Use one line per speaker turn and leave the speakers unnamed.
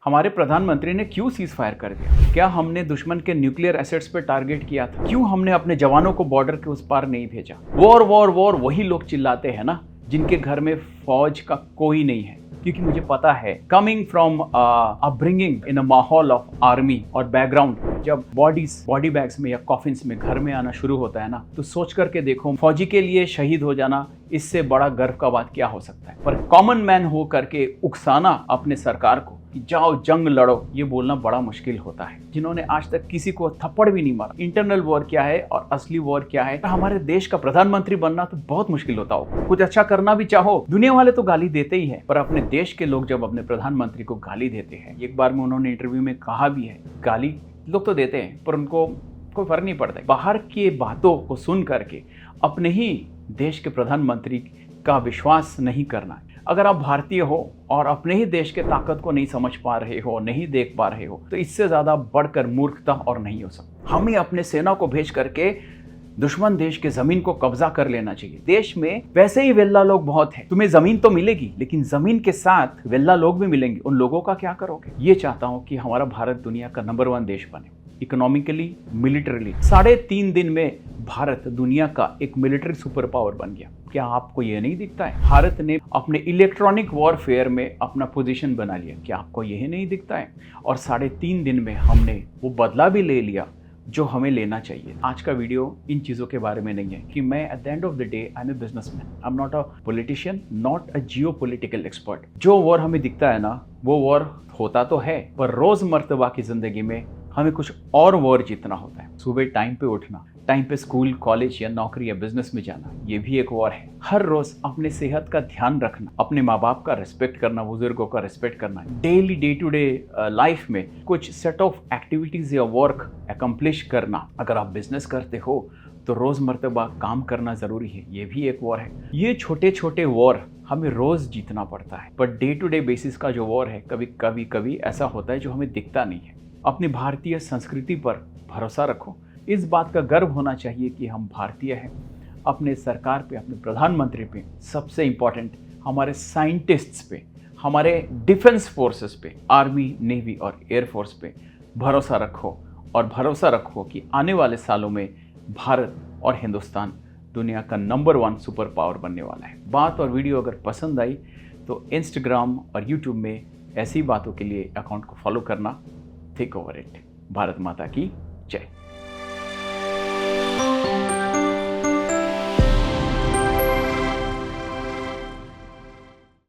हमारे प्रधानमंत्री ने क्यों सीज फायर कर दिया? क्या हमने दुश्मन के न्यूक्लियर एसेट्स पे टारगेट किया था? क्यों हमने अपने जवानों को बॉर्डर के उस पार नहीं भेजा? वॉर वॉर वॉर वही लोग चिल्लाते हैं ना जिनके घर में फौज का कोई नहीं है। क्योंकि मुझे पता है, कमिंग फ्रॉम अपब्रिंगिंग इन अ माहौल ऑफ आर्मी और बैकग्राउंड, जब बॉडी बैग्स में या कॉफिन्स में घर में आना शुरू होता है ना, तो सोच करके देखो, फौजी के लिए शहीद हो जाना इससे बड़ा गर्व का बात क्या हो सकता है। पर कॉमन मैन हो करके उकसाना अपने सरकार को कि जाओ जंग लड़ो, ये बोलना बड़ा मुश्किल होता है। जिन्होंने आज तक किसी को थप्पड़ भी नहीं मारा। इंटरनल वॉर क्या है और असली वॉर क्या है? हमारे देश का प्रधानमंत्री बनना तो बहुत मुश्किल होता हो। कुछ अच्छा करना भी चाहो, दुनिया वाले तो गाली देते ही है, पर अपने देश के लोग जब अपने प्रधानमंत्री को गाली देते हैं, एक बार में उन्होंने इंटरव्यू में कहा भी है, गाली लोग तो देते हैं पर उनको कोई फर्क नहीं पड़ता। बाहर की बातों को सुन करके अपने ही देश के प्रधानमंत्री का विश्वास नहीं करना। अगर आप भारतीय हो और अपने ही देश के ताकत को नहीं समझ पा रहे हो, नहीं देख पा रहे हो, तो इससे ज्यादा बढ़कर मूर्खता और नहीं हो सकता। हमें अपने सेना को भेज करके दुश्मन देश के जमीन को कब्जा कर लेना चाहिए। देश में वैसे ही वेल्ला लोग बहुत हैं। तुम्हें जमीन तो मिलेगी, लेकिन जमीन के साथ वेल्ला लोग भी मिलेंगे। उन लोगों का क्या करोगे? ये चाहता हूं कि हमारा भारत दुनिया का नंबर 1 देश बने, इकोनॉमिकली, मिलिटरीली। 3.5 दिन में भारत दुनिया का एक मिलिट्री सुपर पावर बन गया। क्या आपको ये नहीं दिखता है? भारत ने अपने इलेक्ट्रॉनिक वॉरफेयर में अपना पोजीशन बना लिया। क्या आपको यही नहीं दिखता है? और 3.5 दिन में हमने वो बदला भी ले लिया जो हमें लेना चाहिए। आज का वीडियो इन चीज़ों के बारे में नहीं है कि मैं at the end of the day I am a businessman, I am not a politician, not a geopolitical expert. जो वॉर हमें दिखता है ना, वो वॉर होता तो है, पर रोजमर्तबा की जिंदगी में हमें कुछ और वॉर जीतना होता है। सुबह टाइम पे उठना, टाइम पे स्कूल, कॉलेज या नौकरी या बिजनेस में जाना, ये भी एक वॉर है। हर रोज अपने सेहत का ध्यान रखना, अपने माँ बाप का रिस्पेक्ट करना, बुजुर्गों का रिस्पेक्ट करना, daily day to day life में कुछ सेट ऑफ एक्टिविटीज या वर्क अकम्प्लिश करना। अगर आप बिजनेस करते हो तो रोजमर्तबा काम करना जरूरी है, ये भी एक वॉर है। ये छोटे छोटे वॉर हमें रोज जीतना पड़ता है, per day to day basis का जो वॉर है, कभी ऐसा होता है जो हमें दिखता नहीं है। अपनी भारतीय संस्कृति पर भरोसा रखो। इस बात का गर्व होना चाहिए कि हम भारतीय हैं। अपने सरकार पे, अपने प्रधानमंत्री पे, सबसे इम्पोर्टेंट हमारे साइंटिस्ट्स पे, हमारे डिफेंस फोर्सेस पे, आर्मी, नेवी और एयरफोर्स पे भरोसा रखो। और भरोसा रखो कि आने वाले सालों में भारत और हिंदुस्तान दुनिया का नंबर 1 सुपर पावर बनने वाला है। बात और वीडियो अगर पसंद आई तो इंस्टाग्राम और यूट्यूब में ऐसी बातों के लिए अकाउंट को फॉलो करना। Take over it. भारत माता की जय।